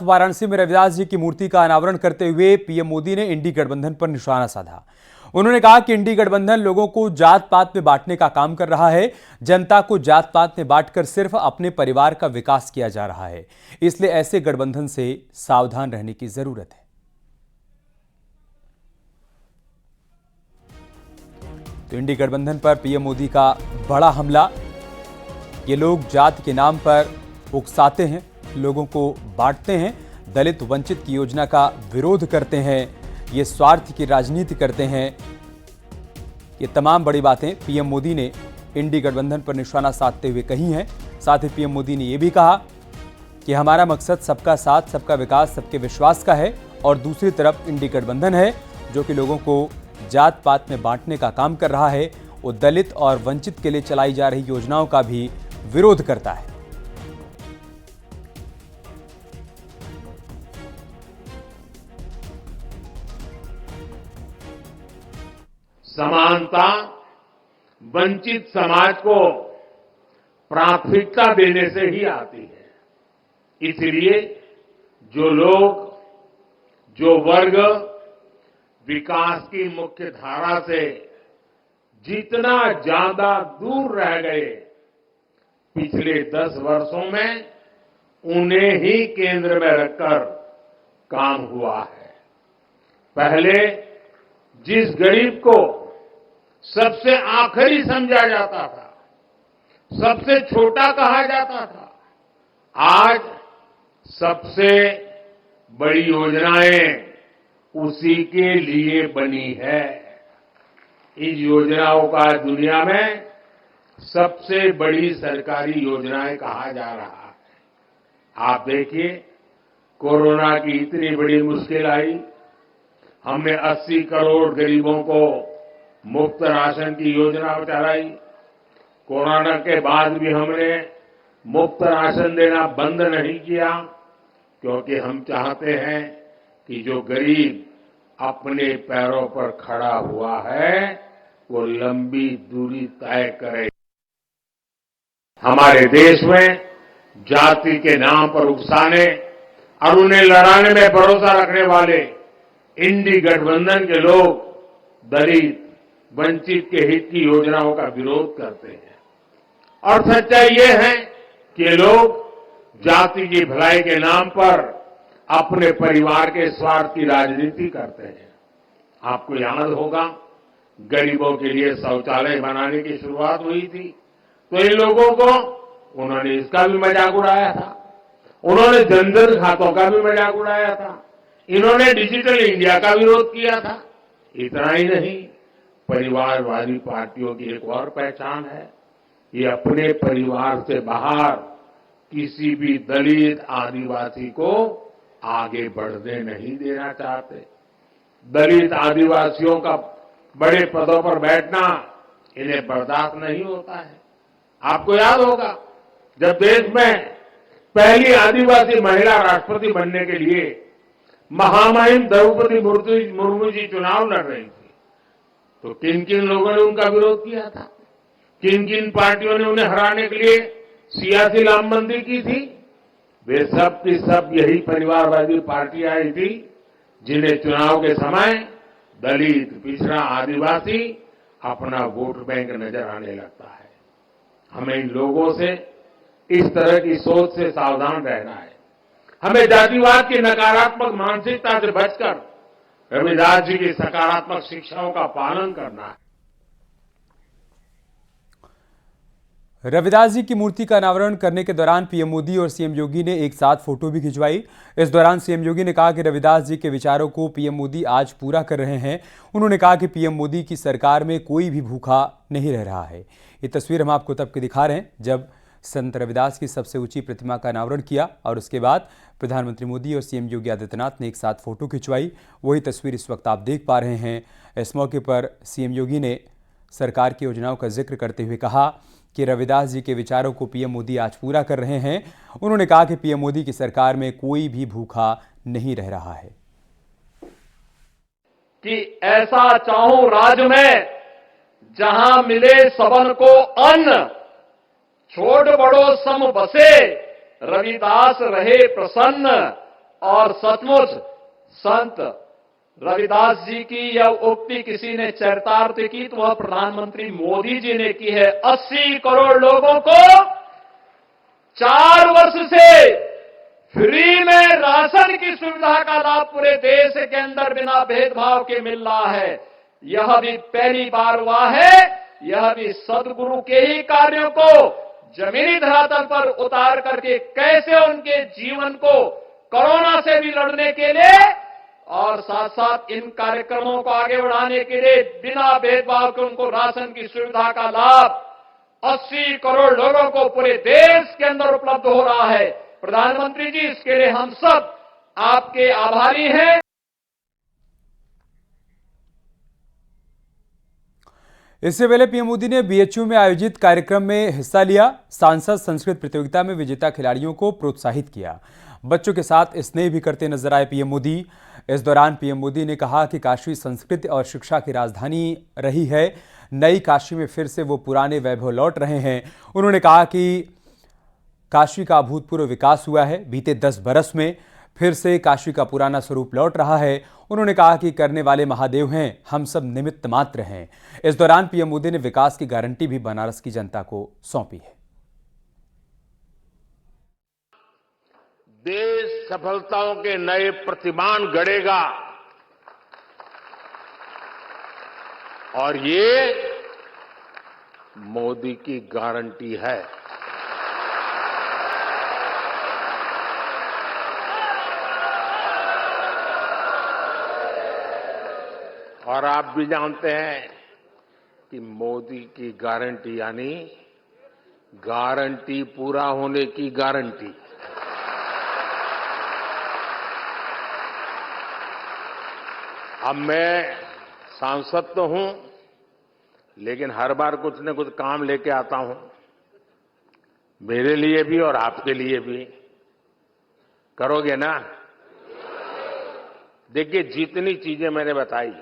वाराणसी में रविदास जी की मूर्ति का अनावरण करते हुए पीएम मोदी ने इंडी गठबंधन पर निशाना साधा। उन्होंने कहा कि इंडी गठबंधन लोगों को जात पात में बांटने का काम कर रहा है। जनता को जात पात में बांटकर सिर्फ अपने परिवार का विकास किया जा रहा है, इसलिए ऐसे गठबंधन से सावधान रहने की जरूरत है। तो इंडी गठबंधन पर पीएम मोदी का बड़ा हमला। ये लोग जात के नाम पर उकसाते हैं, लोगों को बांटते हैं, दलित वंचित की योजना का विरोध करते हैं, ये स्वार्थ की राजनीति करते हैं। ये तमाम बड़ी बातें पीएम मोदी ने इंडी गठबंधन पर निशाना साधते हुए कही हैं। साथ ही पीएम मोदी ने यह भी कहा कि हमारा मकसद सबका साथ, सबका विकास, सबके विश्वास का है और दूसरी तरफ इंडी गठबंधन है जो कि लोगों को जात पात में बांटने का काम कर रहा है। वो दलित और वंचित के लिए चलाई जा रही योजनाओं का भी विरोध करता है। समानता वंचित समाज को प्राथमिकता देने से ही आती है। इसलिए जो लोग, जो वर्ग विकास की मुख्य धारा से जितना ज्यादा दूर रह गए, पिछले 10 वर्षों में उन्हें ही केंद्र में रखकर काम हुआ है। पहले जिस गरीब को सबसे आखिरी समझा जाता था, सबसे छोटा कहा जाता था, आज सबसे बड़ी योजनाएं उसी के लिए बनी है। इस योजनाओं का दुनिया में सबसे बड़ी सरकारी योजनाएं कहा जा रहा है। आप देखिए, कोरोना की इतनी बड़ी मुश्किल आई, हमने 80 करोड़ गरीबों को मुफ्त राशन की योजना चलाई। कोरोना के बाद भी हमने मुफ्त राशन देना बंद नहीं किया, क्योंकि हम चाहते हैं कि जो गरीब अपने पैरों पर खड़ा हुआ है वो लंबी दूरी तय करे। हमारे देश में जाति के नाम पर उकसाने और उन्हें लड़ाने में भरोसा रखने वाले इंडी गठबंधन के लोग दलित वंचित के हित की योजनाओं का विरोध करते हैं। और सच्चाई ये है कि ये लोग जाति की भलाई के नाम पर अपने परिवार के स्वार्थ की राजनीति करते हैं। आपको याद होगा, गरीबों के लिए शौचालय बनाने की शुरुआत हुई थी तो इन लोगों को उन्होंने इसका भी मजाक उड़ाया था। उन्होंने जनधन खातों का भी मजाक उड़ाया था। इन्होंने डिजिटल इंडिया का विरोध किया था। इतना ही नहीं, परिवारवादी पार्टियों की एक और पहचान है, ये अपने परिवार से बाहर किसी भी दलित आदिवासी को आगे बढ़ने नहीं देना चाहते। दलित आदिवासियों का बड़े पदों पर बैठना इन्हें बर्दाश्त नहीं होता है। आपको याद होगा, जब देश में पहली आदिवासी महिला राष्ट्रपति बनने के लिए महामहिम द्रौपदी मुर्मू जी चुनाव लड़ रही थी, तो किन किन लोगों ने उनका विरोध किया था? किन किन पार्टियों ने उन्हें हराने के लिए सियासी लामबंदी की थी? वे सब की सब यही परिवारवादी पार्टियां आई थी, जिन्हें चुनाव के समय दलित, पिछड़ा, आदिवासी अपना वोट बैंक नजर आने लगता है। हमें इन लोगों से, इस तरह की सोच से सावधान रहना है। हमें जातिवाद की नकारात्मक मानसिकता से बचकर रविदास जी की सकारात्मक शिक्षाओं का पालन करना है। रविदास जी की मूर्ति का अनावरण करने के दौरान पीएम मोदी और सीएम योगी ने एक साथ फोटो भी खिंचवाई। इस दौरान सीएम योगी ने कहा कि रविदास जी के विचारों को पीएम मोदी आज पूरा कर रहे हैं। उन्होंने कहा कि पीएम मोदी की सरकार में कोई भी भूखा नहीं रह रहा है। ये तस्वीर हम आपको तब की दिखा रहे हैं जब संत रविदास की सबसे ऊंची प्रतिमा का अनावरण किया और उसके बाद प्रधानमंत्री मोदी और सीएम योगी आदित्यनाथ ने एक साथ फोटो खिंचवाई। वही तस्वीर इस वक्त आप देख पा रहे हैं। इस मौके पर सीएम योगी ने सरकार की योजनाओं का जिक्र करते हुए कहा कि रविदास जी के विचारों को पीएम मोदी आज पूरा कर रहे हैं। उन्होंने कहा कि पीएम मोदी की सरकार में कोई भी भूखा नहीं रह रहा है। कि ऐसा चाहूं राज्य में जहां मिले सबन को अन्न, छोट बड़ो सम बसे, रविदास रहे प्रसन्न, और सचमुच संत रविदास जी की यह उक्ति किसी ने चरितार्थ की तो वह प्रधानमंत्री मोदी जी ने की है। 80 करोड़ लोगों को 4 वर्ष से फ्री में राशन की सुविधा का लाभ पूरे देश के अंदर बिना भेदभाव के मिल रहा है। यह भी पहली बार हुआ है। यह भी सदगुरु के ही कार्यों को जमीनी धरातल पर उतार करके कैसे उनके जीवन को कोरोना से भी लड़ने के लिए और साथ साथ इन कार्यक्रमों को आगे बढ़ाने के लिए बिना भेदभाव के उनको राशन की सुविधा का लाभ 80 करोड़ लोगों को पूरे देश के अंदर उपलब्ध हो रहा है। प्रधानमंत्री जी, इसके लिए हम सब आपके आभारी हैं। इससे पहले पीएम मोदी ने बीएचयू में आयोजित कार्यक्रम में हिस्सा लिया। सांसद संस्कृत प्रतियोगिता में विजेता खिलाड़ियों को प्रोत्साहित किया। बच्चों के साथ स्नेह भी करते नजर आए पीएम मोदी। इस दौरान पीएम मोदी ने कहा कि काशी संस्कृति और शिक्षा की राजधानी रही है। नई काशी में फिर से वो पुराने वैभव लौट रहे हैं। उन्होंने कहा कि काशी का अभूतपूर्व विकास हुआ है। बीते 10 बरस में फिर से काशी का पुराना स्वरूप लौट रहा है। उन्होंने कहा कि करने वाले महादेव हैं, हम सब निमित्त मात्र हैं। इस दौरान पीएम मोदी ने विकास की गारंटी भी बनारस की जनता को सौंपी है। देश सफलताओं के नए प्रतिमान गढ़ेगा और ये मोदी की गारंटी है। और आप भी जानते हैं कि मोदी की गारंटी यानी गारंटी पूरा होने की गारंटी। अब मैं सांसद तो हूं, लेकिन हर बार कुछ न कुछ काम लेके आता हूं, मेरे लिए भी और आपके लिए भी। करोगे ना? देखिए, जितनी चीजें मैंने बताई,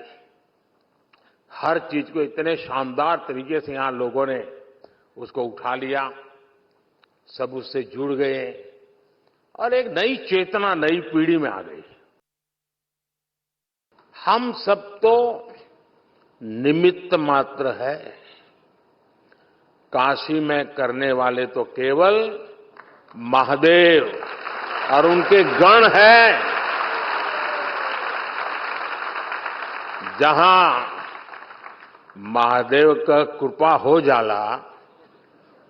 हर चीज को इतने शानदार तरीके से यहां लोगों ने उसको उठा लिया, सब उससे जुड़ गए और एक नई चेतना नई पीढ़ी में आ गई। हम सब तो निमित्त मात्र है। काशी में करने वाले तो केवल महादेव और उनके गण हैं। जहां महादेव का कृपा हो जाला,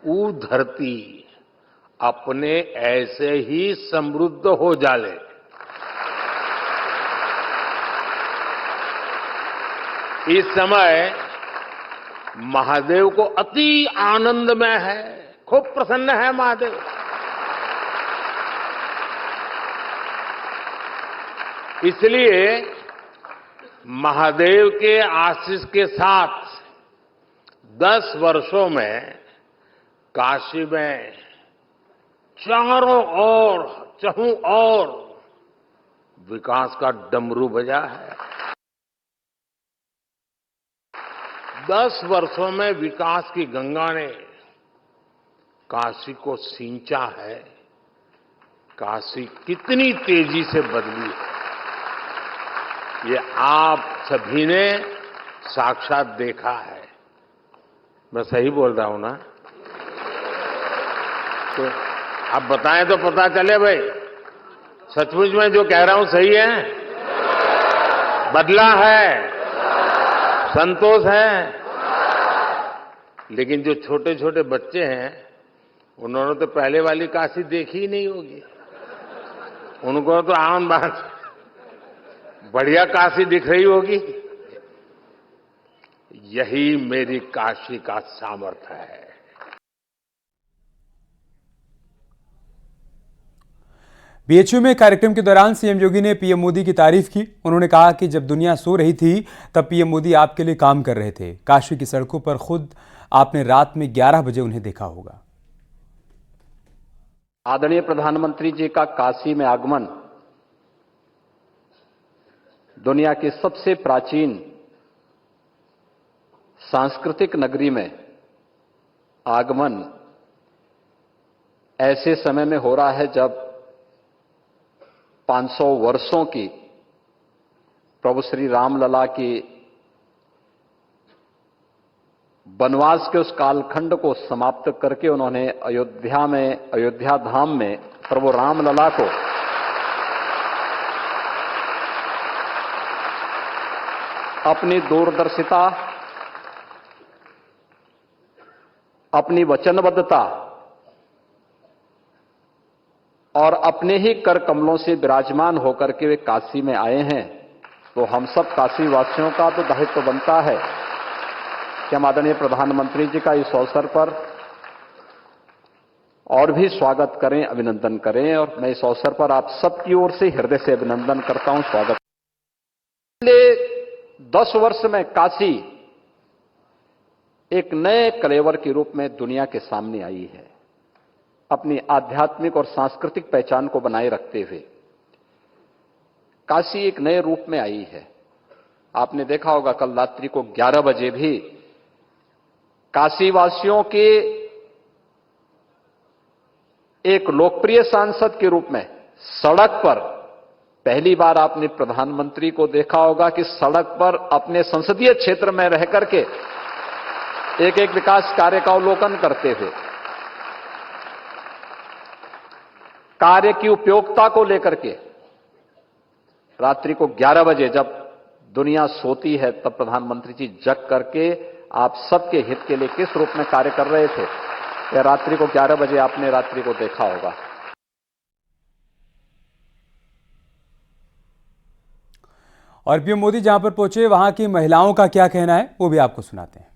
ऊ धरती अपने ऐसे ही समृद्ध हो जाले। इस समय महादेव को अति आनंद में है, खूब प्रसन्न है महादेव। इसलिए महादेव के आशीष के साथ 10 वर्षों में काशी में चारों ओर चहुं ओर विकास का डमरू बजा है। 10 वर्षों में विकास की गंगा ने काशी को सींचा है। काशी कितनी तेजी से बदली है, ये आप सभी ने साक्षात देखा है। मैं सही बोल रहा हूं ना? तो आप बताएं तो पता चले भाई, सचमुच में जो कह रहा हूं सही है? बदला है, संतोष है। लेकिन जो छोटे छोटे बच्चे हैं, उन्होंने तो पहले वाली काशी देखी ही नहीं होगी। उनको तो आम बात बढ़िया काशी दिख रही होगी। यही मेरी काशी का सामर्थ्य है। बीएचयू में कार्यक्रम के दौरान सीएम योगी ने पीएम मोदी की तारीफ की। उन्होंने कहा कि जब दुनिया सो रही थी तब पीएम मोदी आपके लिए काम कर रहे थे। काशी की सड़कों पर खुद आपने रात में 11 बजे उन्हें देखा होगा। आदरणीय प्रधानमंत्री जी का काशी में आगमन दुनिया की सबसे प्राचीन सांस्कृतिक नगरी में आगमन ऐसे समय में हो रहा है जब 500 वर्षों की प्रभु श्री रामलला की वनवास के उस कालखंड को समाप्त करके उन्होंने अयोध्या धाम में प्रभु रामलला को अपनी दूरदर्शिता, अपनी वचनबद्धता और अपने ही कर कमलों से विराजमान होकर के वे काशी में आए हैं। तो हम सब काशी वासियों का तो दायित्व बनता है कि हम आदरणीय प्रधानमंत्री जी का इस अवसर पर और भी स्वागत करें, अभिनंदन करें। और मैं इस अवसर पर आप सबकी ओर से हृदय से अभिनंदन करता हूं, स्वागत। पिछले 10 वर्ष में काशी एक नए कलेवर के रूप में दुनिया के सामने आई है। अपनी आध्यात्मिक और सांस्कृतिक पहचान को बनाए रखते हुए काशी एक नए रूप में आई है। आपने देखा होगा कल रात्रि को 11 बजे भी काशी वासियों के एक लोकप्रिय सांसद के रूप में सड़क पर पहली बार आपने प्रधानमंत्री को देखा होगा कि सड़क पर अपने संसदीय क्षेत्र में रह करके एक एक विकास कार्य का अवलोकन करते हुए कार्य की उपयोगिता को लेकर के रात्रि को 11 बजे जब दुनिया सोती है तब प्रधानमंत्री जी जग करके आप सबके हित के लिए किस रूप में कार्य कर रहे थे, यह रात्रि को 11 बजे आपने रात्रि को देखा होगा। और पीएम मोदी जहां पर पहुंचे वहां की महिलाओं का क्या कहना है वो भी आपको सुनाते हैं।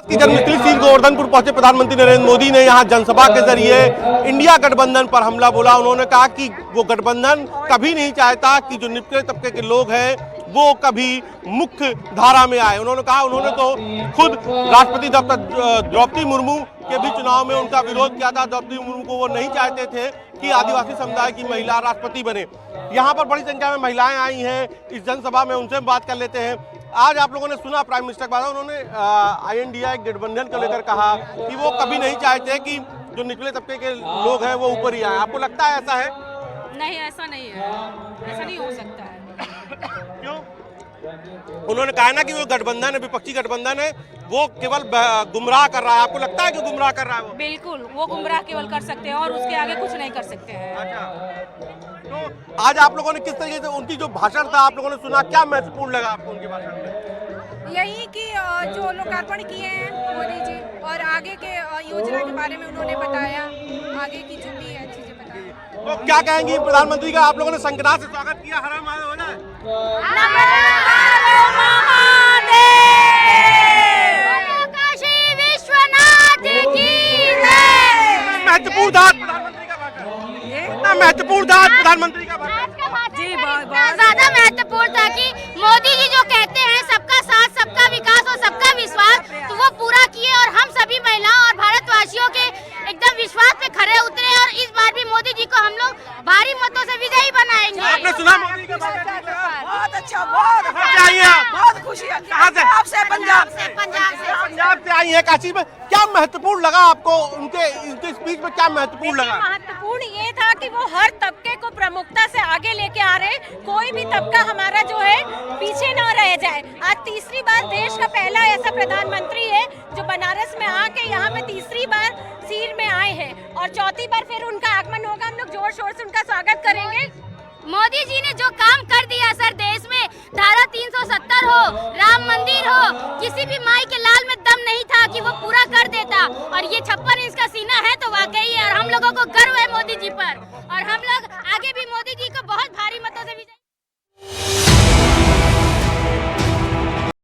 की जन्मस्थली श्री गोवर्धनपुर पहुंचे प्रधानमंत्री नरेंद्र मोदी ने यहां जनसभा के जरिए इंडिया गठबंधन पर हमला बोला। उन्होंने कहा कि वो गठबंधन कभी नहीं चाहता कि जो निचले तबके के लोग हैं वो कभी मुख्य धारा में आए। उन्होंने कहा, उन्होंने तो खुद राष्ट्रपति डॉक्टर द्रौपदी मुर्मू के भी चुनाव में उनका विरोध किया था। द्रौपदी मुर्मू को वो नहीं चाहते थे कि आदिवासी समुदाय की महिला राष्ट्रपति बने। यहाँ पर बड़ी संख्या में महिलाएं आई हैं इस जनसभा में, उनसे बात कर लेते हैं। आज आप लोगों ने सुना प्राइम मिनिस्टर के बाद उन्होंने INDI गठबंधन को लेकर कहा कि वो कभी नहीं चाहते कि जो निचले तबके के लोग हैं वो ऊपर ही आए। आपको लगता है ऐसा है? नहीं, ऐसा नहीं है, ऐसा नहीं हो सकता है। क्यों? उन्होंने कहा ना कि वो गठबंधन है, विपक्षी गठबंधन है, वो केवल गुमराह कर रहा है। आपको लगता है कि गुमराह कर रहा है वो? बिल्कुल, वो गुमराह केवल कर सकते हैं और उसके आगे कुछ नहीं कर सकते हैं। अच्छा, तो आज आप लोगों ने किस तरीके से उनकी जो भाषण था आप लोगों ने सुना, क्या महत्वपूर्ण लगा आपको उनके भाषण में? यही कि जो लोकार्पण किए हैं मोदी जी और आगे के योजना के बारे में उन्होंने बताया, आगे की जो भी है चीजें बताई। तो क्या कहेंगी प्रधानमंत्री का? आप लोगों ने संगठन से स्वागत किया, हर हर महादेव हो जाए। महत्वपूर्ण था प्रधानमंत्री का भाषण, महत्वपूर्ण था प्रधानमंत्री का भाषण। जी बहुत ज्यादा महत्वपूर्ण था कि मोदी जी जो कहते हैं सबका साथ, सबका विकास और सबका विश्वास, तो वो पूरा किए और हम सभी महिलाओं और भारतवासियों के एकदम विश्वास पे खरे उतरे और इस बार भी मोदी जी को हम लोग भारी मतों से विजयी बनाएंगे। आपने सुना मोदी का भाषण? बहुत अच्छा, बहुत आई हैं आप? बहुत खुशी है। कहाँ से? पंजाब से आई है काशी में। क्या महत्वपूर्ण लगा आपको उनके स्पीच में? क्या महत्वपूर्ण लगा? महत्वपूर्ण ये था कि वो हर तबके को प्रमुखता से आगे लेके आ रहे, कोई भी तबका हमारा जो है पीछे न रह जाए। आज तीसरी बार देश का पहला ऐसा प्रधानमंत्री है जो बनारस में आके यहाँ पे तीसरी बार सील में आए हैं और चौथी बार फिर उनका आगमन होगा। हम लोग जोर शोर से उनका स्वागत करेंगे। मोदी जी ने जो काम कर दिया सर देश में, धारा 370 हो, राम मंदिर हो, किसी भी माई के लाल में दम नहीं था कि वो पूरा कर देता। और ये 56 इंच का सीना है तो वाकई है और हम लोगों को गर्व है मोदी जी पर। और हम लोग आगे भी मोदी जी